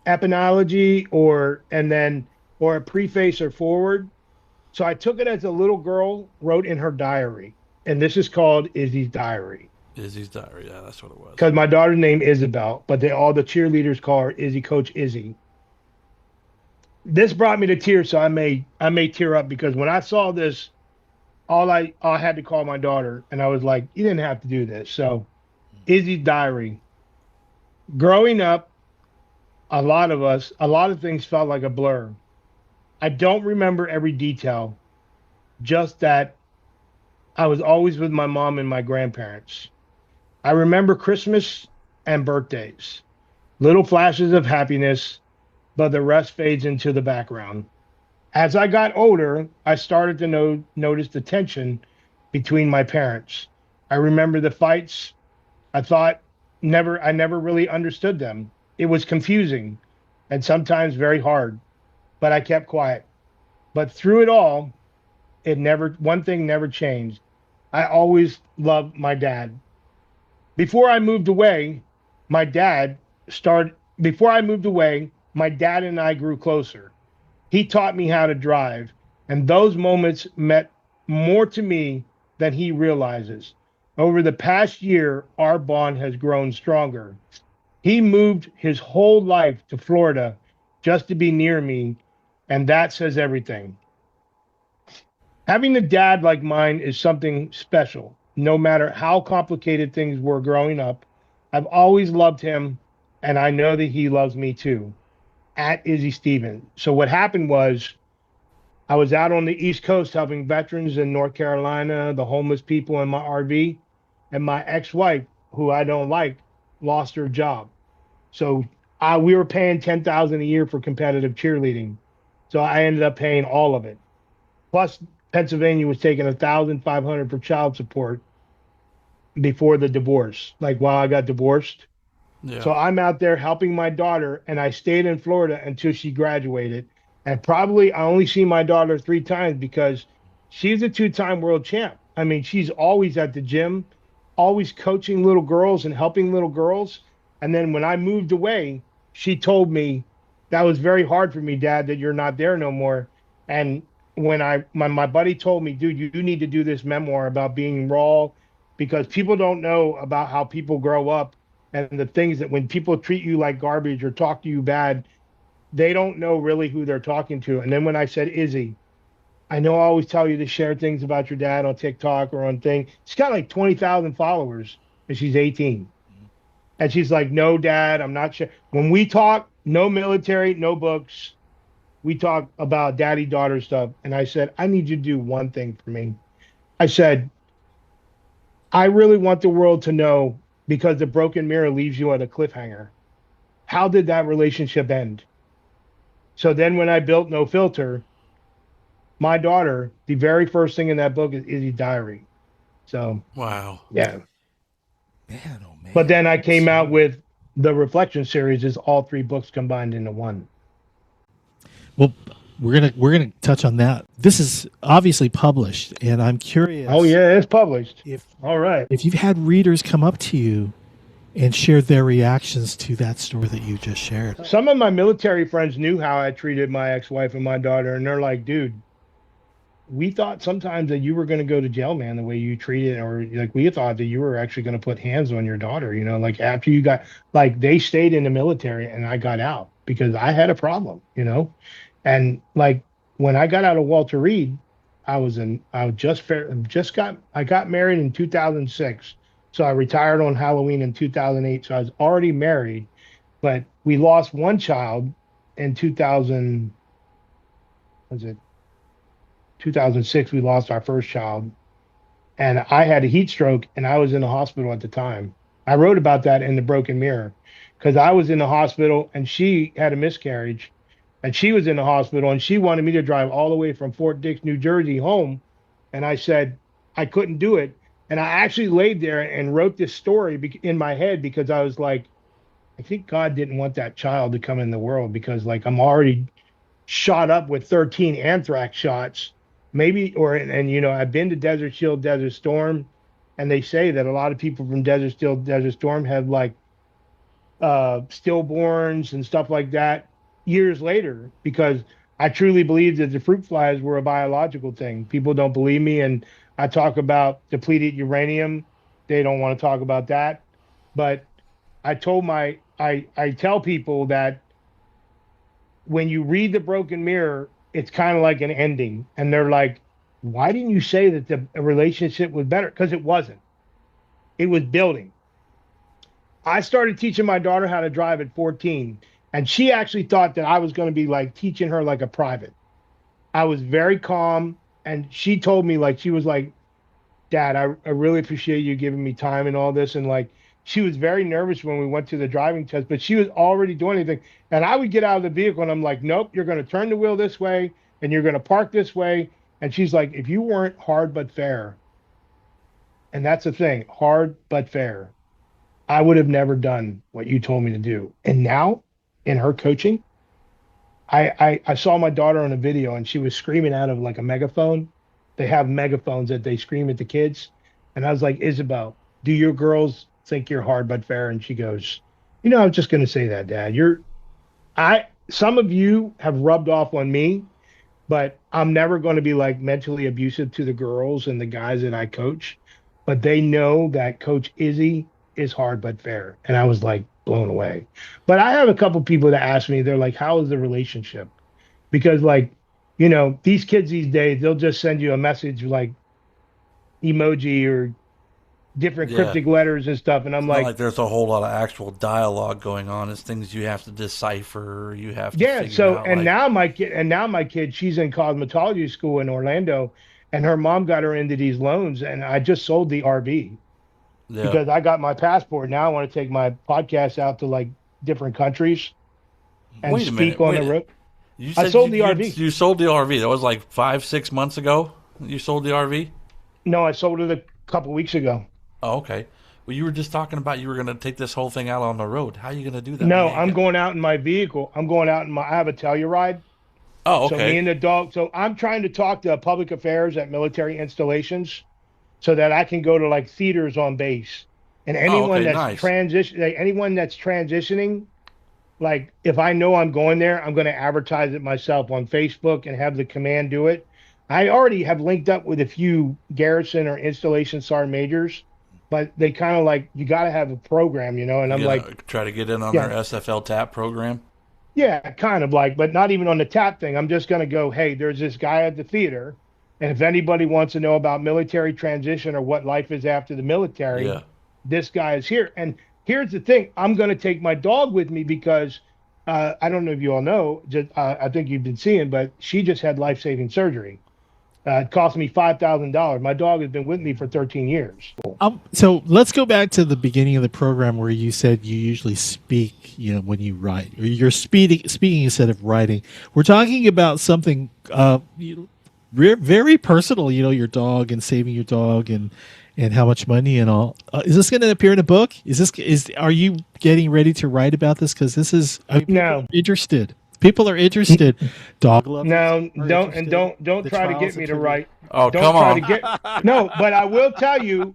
Epinology, or a preface or forward. So I took it as a little girl wrote in her diary, and this is called Izzy's diary Izzy's Diary. Yeah, that's what it was. because my daughter's name Isabel, but all the cheerleaders call her Izzy, Coach Izzy. This brought me to tears, so I may tear up because when I saw this, all I had to call my daughter, and I was like, "You didn't have to do this." So, Izzy's diary. Growing up, a lot of things felt like a blur. I don't remember every detail, just that I was always with my mom and my grandparents. I remember Christmas and birthdays, little flashes of happiness, but the rest fades into the background. As I got older, I started to notice the tension between my parents. I remember the fights. I never really understood them. It was confusing and sometimes very hard, but I kept quiet. But through it all, one thing never changed. I always loved my dad. Before I moved away, before I moved away, my dad and I grew closer. He taught me how to drive, And those moments meant more to me than he realizes. Over the past year, our bond has grown stronger. He moved his whole life to Florida just to be near me, and that says everything. Having a dad like mine is something special. No matter how complicated things were growing up, I've always loved him, and I know that he loves me too. At Izzy Stevens. So what happened was I was out on the East Coast helping veterans in North Carolina, the homeless people in my RV, and my ex-wife, who I don't like, lost her job. So we were paying 10,000 a year for competitive cheerleading. So I ended up paying all of it. Plus, Pennsylvania was taking 1,500 for child support before the divorce. Like while I got divorced, Yeah. so I'm out there helping my daughter, and I stayed in Florida until she graduated. And probably I only see my daughter 3 times because she's a 2-time world champ. I mean, she's always at the gym, always coaching little girls and helping little girls. And then when I moved away, she told me that was very hard for me, Dad, that you're not there no more. And when my buddy told me, dude, you need to do this memoir about being raw because people don't know about how people grow up and the things that when people treat you like garbage or talk to you bad, they don't know really who they're talking to. And then when I said, Izzy, I know I always tell you to share things about your dad on TikTok or on thing. She's got like 20,000 followers and she's 18. And she's like, no, Dad, I'm not sure. When we talk, no military, no books. We talk about daddy daughter stuff. And I said, I need you to do one thing for me. I said, I really want the world to know because the broken mirror leaves you at a cliffhanger. How did that relationship end? So then when I built No Filter, my daughter, the very first thing in that book is Izzy's diary. So Wow. yeah. Man, oh But man. then I came out Absolutely. with the reflection series is all 3 books combined into one. Well, we're gonna touch on that. This is obviously published, and I'm Oh curious yeah, it's published. if All right. if you've had readers come up to you and share their reactions to that story that you just shared. Some of my military friends knew how I treated my ex-wife and my daughter, and they're like, dude, we thought sometimes that you were going to go to jail, man, the way you treated, or like we thought that you were actually going to put hands on your daughter, like after you got, like they stayed in the military and I got out because I had a problem. And like when I got out of Walter Reed, I was I got married in 2006. So I retired on Halloween in 2008. So I was already married, but we lost one child in 2000, was it 2006, we lost our first child, and I had a heat stroke, and I was in the hospital at the time. I wrote about that in the Broken Mirror because I was in the hospital, and she had a miscarriage, and she was in the hospital, and she wanted me to drive all the way from Fort Dix, New Jersey, home, and I said I couldn't do it, and I actually laid there and wrote this story in my head because I was like, I think God didn't want that child to come in the world because like I'm already shot up with 13 anthrax shots, maybe, and I've been to Desert Shield, Desert Storm, and they say that a lot of people from Desert Shield, Desert Storm have like stillborns and stuff like that years later because I truly believe that the fruit flies were a biological thing. People don't believe me, and I talk about depleted uranium. They don't want to talk about that, but I tell people that when you read the Broken Mirror, it's kind of like an ending, and they're like, "Why didn't you say that the relationship was better?" Because it wasn't. It was building. I started teaching my daughter how to drive at 14, and she actually thought that I was going to be like teaching her like a private. I was very calm, and she told me like she was like, Dad, I really appreciate you giving me time and all this. And like, she was very nervous when we went to the driving test, but she was already doing anything. And I would get out of the vehicle and I'm like, nope, you're going to turn the wheel this way and you're going to park this way. And she's like, if you weren't hard but fair, and that's the thing, hard but fair, I would have never done what you told me to do. And now in her coaching, I saw my daughter on a video and she was screaming out of like a megaphone. They have megaphones that they scream at the kids. And I was like, Isabel, do your girls think you're hard but fair? And she goes, I was just going to say that, Dad. Some of you have rubbed off on me, but I'm never going to be like mentally abusive to the girls and the guys that I coach. But they know that Coach Izzy is hard but fair. And I was like blown away. But I have a couple people that ask me, they're like, how is the relationship? Because like, these kids these days, they'll just send you a message like emoji or different Yeah. cryptic letters and stuff. And I'm It's not like, like there's a whole lot of actual dialogue going on. It's things you have to decipher. You have to yeah. figure So out like, and now my kid, she's in cosmetology school in Orlando, and her mom got her into these loans. And I just sold the RV yeah. because I got my passport. Now I want to take my podcast out to like different countries and Wait a speak minute. on the Wait. road. You I said sold the RV. you sold the RV. That was like 5, 6 months ago. You sold the RV. No, I sold it a couple weeks ago. Oh, okay. Well, you were just talking about you were going to take this whole thing out on the road. How are you going to do that? No, You ain't I'm got... going out in my vehicle. I'm going out in my, I have a Telluride. Oh, So me okay. and the dog. So I'm trying to talk to public affairs at military installations so that I can go to like theaters on base. And Oh, okay. Nice. anyone that's transitioning, like if I know I'm going there, I'm going to advertise it myself on Facebook and have the command do it. I already have linked up with a few garrison or installation sergeant majors, but they kind of like you got to have a program, and I'm You like, gonna try to get in on yeah, their SFL TAP program? yeah, kind of like, but not even on the tap thing. I'm just going to go, hey, there's this guy at the theater. And if anybody wants to know about military transition or what life is after the military, Yeah. this guy is here. And here's the thing, I'm going to take my dog with me because I don't know if you all know, I think you've been seeing, but she just had life saving surgery. It cost me $5,000. My dog has been with me for 13 years. So let's go back to the beginning of the program where you said you usually speak, when you write, or you're speaking instead of writing. We're talking about something very personal, your dog and saving your dog and how much money and all. Is this going to appear in a book? Are you getting ready to write about this? Because this is, I mean, people No, are interested. People are interested. Dog lovers no, are don't interested. don't The try to trials get and me to tribulations. write. Oh, Don't come try to on. get no, but I will tell All you,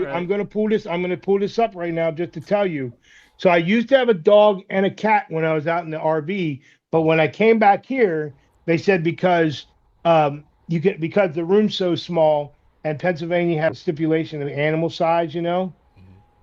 right. I'm gonna pull this up right now just to tell you. So I used to have a dog and a cat when I was out in the RV, but when I came back here, they said because because the room's so small and Pennsylvania has a stipulation of animal size,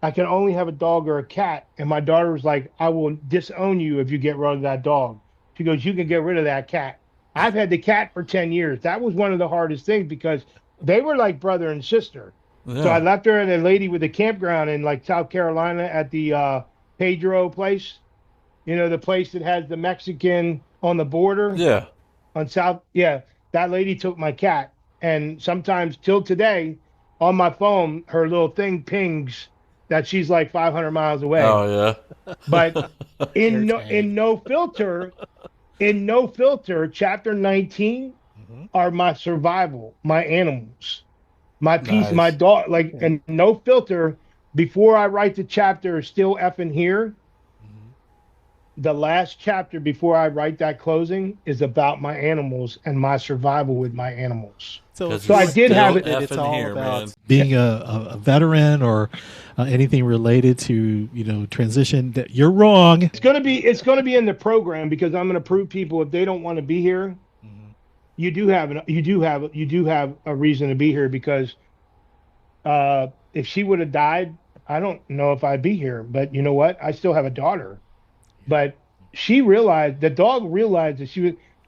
I can only have a dog or a cat. And my daughter was like, I will disown you if you get rid of that dog. She goes, you can get rid of that cat. I've had the cat for 10 years. That was one of the hardest things because they were like brother and sister. So I Yeah. left her at a lady with a campground in like South Carolina at the Pedro place, the place that has the Mexican on the border Yeah. on South. Yeah, that lady took my cat. And sometimes till today on my phone, her little thing pings that she's like 500 miles away. Oh, yeah. But Air in no tag. in no filter, chapter 19 Hmm. are my survival, my animals, my piece, my Nice. dog, like, and no filter. Before I write the chapter, still effing here. The last chapter before I write that closing is about my animals and my survival with my animals. So Because if So you it's I like did to have still think it. that it's effing all here, man. about being a veteran or anything related to transition, that you're wrong. It's gonna be in the program because I'm gonna prove people if they don't want to be here, Mhm. you do have a reason to be here because if she would have died, I don't know if I'd be here. But you know what? I still have a daughter. But the dog realized that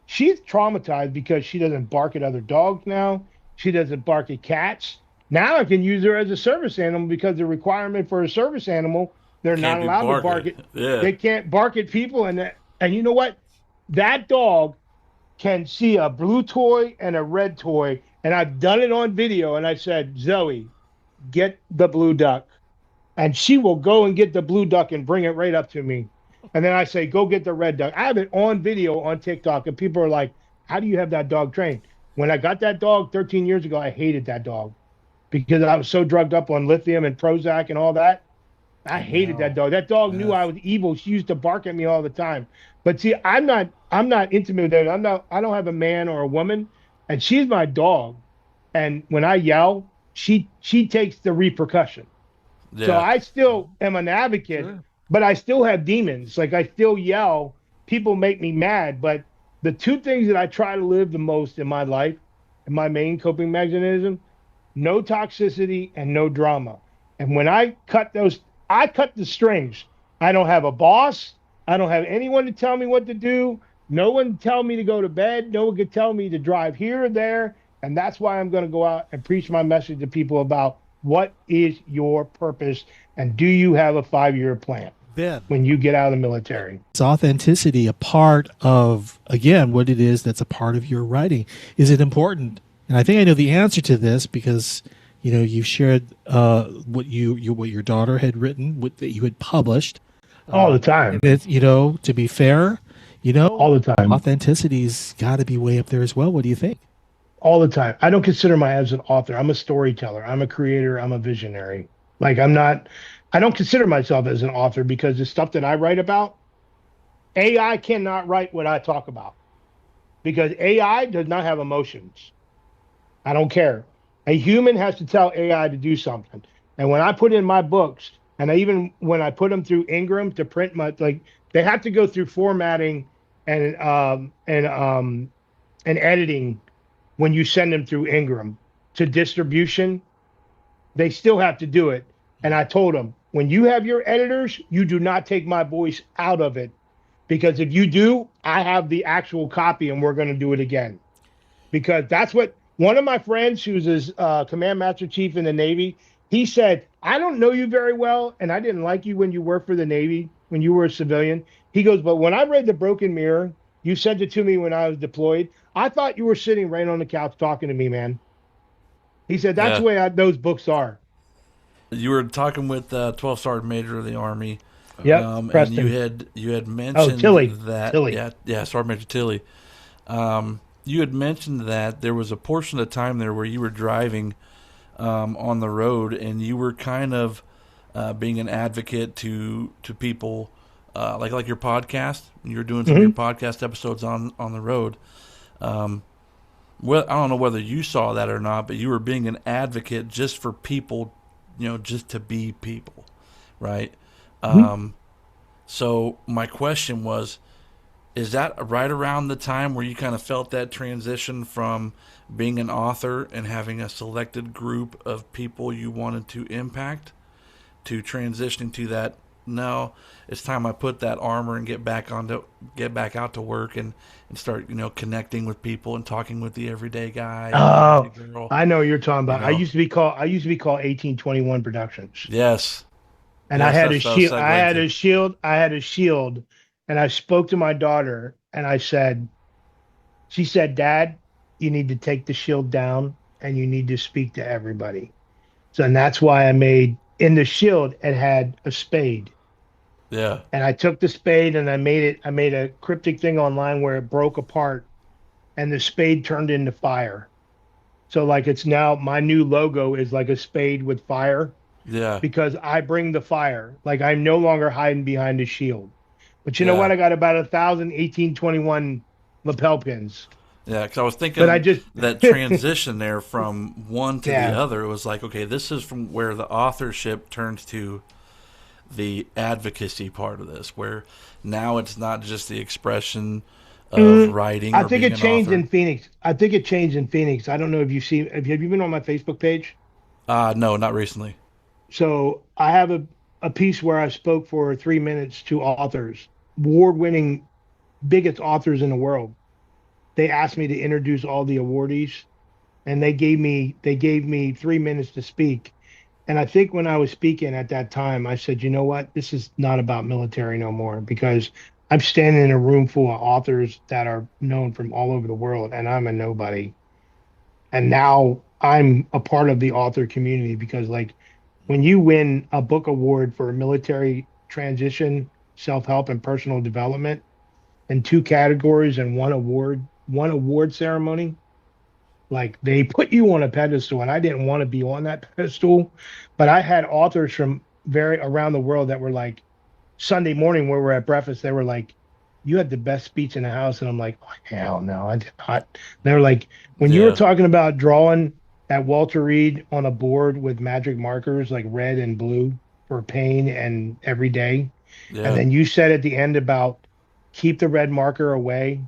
she's traumatized because she doesn't bark at other dogs now. She doesn't bark at cats. Now I can use her as a service animal because the requirement for a service animal, they're not Can't be allowed to bark barking. at, Yeah. they can't bark at people. And you know what? That dog can see a blue toy and a red toy. And I've done it on video. And I said, Zoe, get the blue duck, and she will go and get the blue duck and bring it right up to me. And then I say, go get the red duck. I have it on video on TikTok, and people are like, how do you have that dog trained? When I got that dog 13 years ago, I hated that dog because I was so drugged up on lithium and Prozac and all that. I And hated that now, dog. That dog knew uh, I was evil. She used to bark at me all the time. But see, I'm not intimate with her. I don't have a man or a woman, and she's my dog. And when I yell, she takes the repercussion. So Yeah. I still am an advocate, sure. but I still have demons. Like I still yell. People make me mad, but The two things that I try to live the most in my life and my main coping mechanism, no toxicity and no drama. And when I cut the strings. I don't have a boss. I don't have anyone to tell me what to do. No one tell me to go to bed. No one can tell me to drive here or there. And that's why I'm going to go out and preach my message to people about what is your purpose and do you have a 5-year plan Ben, when you get out of the military? is authenticity a part of, again, what it is that's a part of your writing? Is it important? And I think I know the answer to this because you shared what what your daughter had written, what that you had published. All the time. And it, to be fair, All the time. authenticity's got to be way up there as well. What do you think? All the time. I don't consider myself as an author. I'm a storyteller. I'm a creator. I'm a visionary. Like I'm not, I don't consider myself as an author because the stuff that I write about, AI cannot write what I talk about because AI does not have emotions. I don't care. A human has to tell AI to do something. And when I put in my books, and I even when I put them through Ingram to print my like, they have to go through formatting and and editing when you send them through Ingram to distribution. They still have to do it. And I told them, when you have your editors, you do not take my voice out of it because if you do, I have the actual copy and we're going to do it again because that's what one of my friends who's his command master chief in the Navy, he said, I don't know you very well, and I didn't like you when you worked for the Navy, when you were a civilian. He goes, but when I read The Broken Mirror, you sent it to me when I was deployed. I thought you were sitting right on the couch talking to me, man. He said, that's Yeah. the way those books are. You were talking with 12 Sergeant Major of the Army, Yep. and you Preston. had Oh, mentioned Tilly. that Tilly. yeah, Sergeant Major Tilly. You had mentioned that there was a portion of time there where you were driving on the road, and you were kind of being an advocate to people, like your podcast. You were doing some of your Hmm. podcast episodes on the road. Well, I don't know whether you saw that or not, but you were being an advocate just for people, just to be people, right? Hmm. So my question was, is that right around the time where you kind of felt that transition from being an author and having a selected group of people you wanted to impact to transitioning to that? No, it's time I put that armor and get back out to work and start connecting with people and talking with the everyday guy and the everyday Oh, girl. I know what you're talking You about. know, I used to be called 1821 Productions. yes, And yes, that's what I was I segueing had to. a shield, I had a shield, and I spoke to my daughter and I said, she said, Dad, you need to take the shield down and you need to speak to everybody. So and that's why I made in the shield it had a spade. Yeah, And I took the spade and I made a cryptic thing online where it broke apart and the spade turned into fire. So like it's now my new logo is like a spade with fire yeah, because I bring the fire. Like I'm no longer hiding behind a shield. But you know what? yeah. I got about 1,000 1821 lapel pins. Yeah, because I was But I thinking just that transition there from one to the yeah. other, it was like, okay, this is from where the authorship turns to the advocacy part of this, where now it's not just the expression of Mm, writing I or think being it an changed author. in Phoenix. I think it changed in Phoenix. I don't know if you've seen have you been on my Facebook page? No, not recently. So I have a piece where I spoke for 3 minutes to authors, award-winning biggest authors in the world. They asked me to introduce all the awardees and they gave me 3 minutes to speak. And I think when I was speaking at that time, I said, you know what? This is not about military no more because I'm standing in a room full of authors that are known from all over the world, and I'm a nobody. And now I'm a part of the author community because, like, when you win a book award for military transition, self-help, and personal development in two categories and one award ceremony, like they put you on a pedestal, and I didn't want to be on that pedestal, but I had authors from very around the world that were like Sunday morning where we're at breakfast, they were like, "You had the best speech in the house," and I'm like, oh, "Hell no, I did not." They were like, "When you were Yeah, talking about drawing at Walter Reed on a board with magic markers like red and blue for pain and every day, and yeah, then you said at the end about keep the red marker away."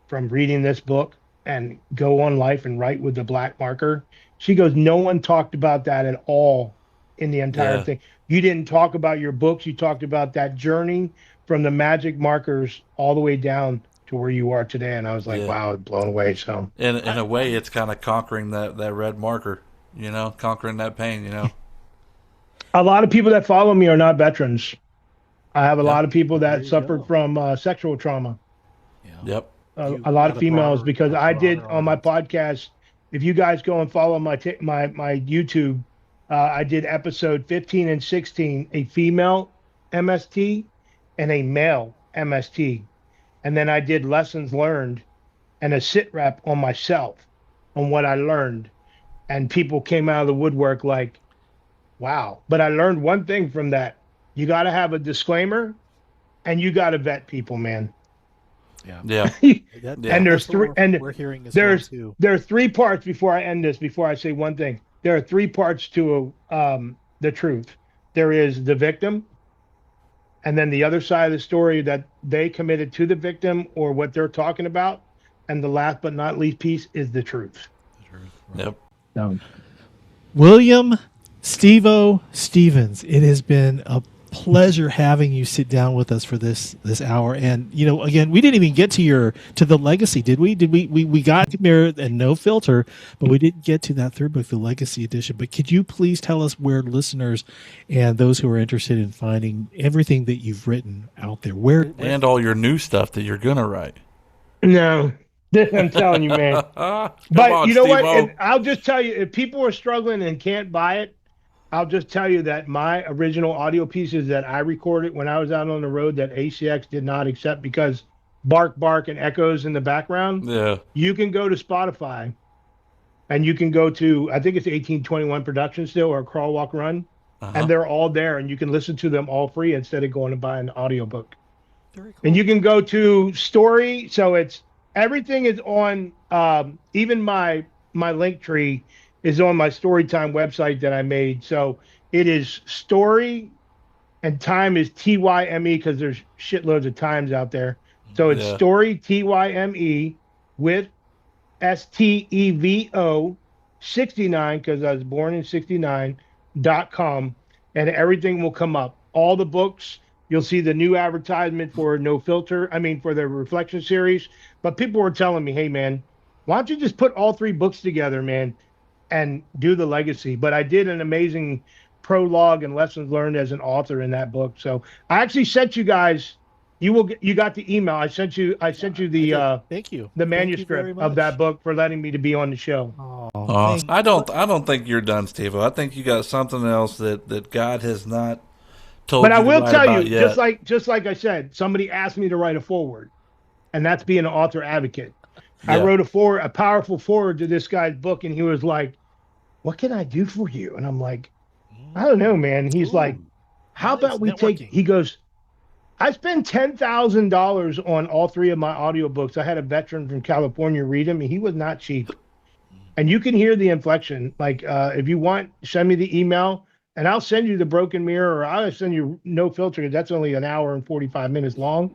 from reading this book and go on life and write with the black marker. She goes, no one talked about that at all in the entire Yeah. thing. You didn't talk about your books. You talked about that journey from the magic markers all the way down to where you are today. And I was like, Yeah. wow, blown away. So In a way, it's kind of conquering that red marker, conquering that pain, a lot of people that follow me are not veterans. I have a Yep. lot of people There that you suffered go. from sexual trauma. Yeah. Yep. A lot of females, because I did on my podcast. If you guys go and follow my YouTube, I did episode 15 and 16, a female MST and a male MST, and then I did lessons learned and a sit rep on myself on what I learned, and people came out of the woodwork like, wow. But I learned one thing from that: you got to have a disclaimer, and you got to vet people, man. Yeah. Yeah. That, Yeah. And there's that's what three, and we're hearing as well too. there are three parts before I end this. Before I say one thing, there are three parts to the truth. There is the victim, and then the other side of the story that they committed to the victim or what they're talking about, and the last but not least piece is the truth. Yep. So, William Stevo Stevens, it has been a pleasure having you sit down with us for this hour. And again, we didn't even get to the legacy, did we? We got to Mirror and No Filter, but we didn't get to that third book, the Legacy Edition. But could you please tell us where listeners and those who are interested in finding everything that you've written out there, where And all your new stuff that you're gonna write. no, I'm telling you, man. Come But on, you know what? Stevo. I'll just tell you, if people are struggling and can't buy it, I'll just tell you that my original audio pieces that I recorded when I was out on the road that ACX did not accept because bark and echoes in the background. Yeah. You can go to Spotify and you can go to, I think it's 1821 Production still, or Crawl Walk Run, and they're all there, and you can listen to them all free instead of going to buy an audiobook. Very cool. And you can go to Story, so it's everything is on. Even my link tree is on my Storytime website that I made. So it is Story, and Time is TYME because there's shitloads of times out there. So it's Story TYME with STEVO 69 because I was born in 69.com, and everything will come up. All the books. You'll see the new advertisement for No Filter. I mean, for the Reflection series. But people were telling me, hey, man, why don't you just put all three books together, man, and do the legacy? But I did an amazing prologue and lessons learned as an author in that book. So I actually sent you guys, you got the email. I sent you the Thank you. the Thank you very manuscript of that much. book for letting me to be on the show. Thank- I don't think you're done, Stevo. I think you got something else that God has not told But you I to will write tell about you, yet. just like I said, somebody asked me to write a foreword, and that's being an author advocate. I Yeah. wrote a powerful foreword to this guy's book, and he was like, "What can I do for you?" And I'm like, "I don't know, man." He's like, "How Nice. about we take?" Networking. He goes, "I spend $10,000 on all three of my audiobooks. I had a veteran from California read them, and he was not cheap. And you can hear the inflection. Like, if you want, send me the email, and I'll send you the Broken Mirror, or I'll send you No Filter, because that's only an hour and 45 minutes long,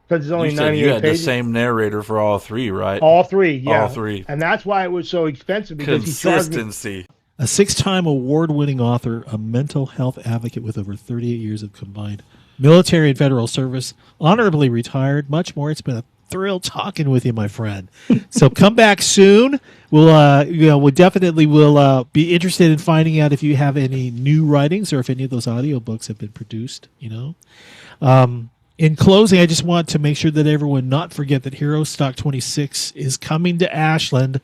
because it's only You said 98 you had pages. the same narrator for all three, right? All three, yeah. All three. And that's why it was so expensive, because he charged me. Consistency. A 6-time award-winning author, a mental health advocate with over 38 years of combined military and federal service, honorably retired, much more. It's been a thrill talking with you, my friend. So come back soon. We definitely will be interested in finding out if you have any new writings or if any of those audiobooks have been produced, In closing, I just want to make sure that everyone not forget that Hero Stock 26 is coming to Ashland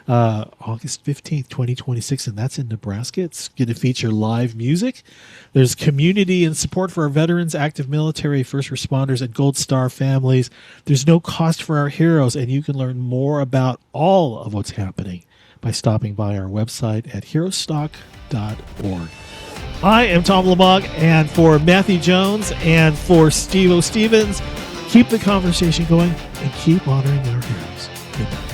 August 15th, 2026, and that's in Nebraska. It's going to feature live music. There's community and support for our veterans, active military, first responders, and Gold Star families. There's no cost for our heroes, and you can learn more about all of what's happening by stopping by our website at herostock.org. I am Tom Lamont, and for Matthew Jones and for Stevo Stevens, keep the conversation going and keep honoring our heroes. Good night.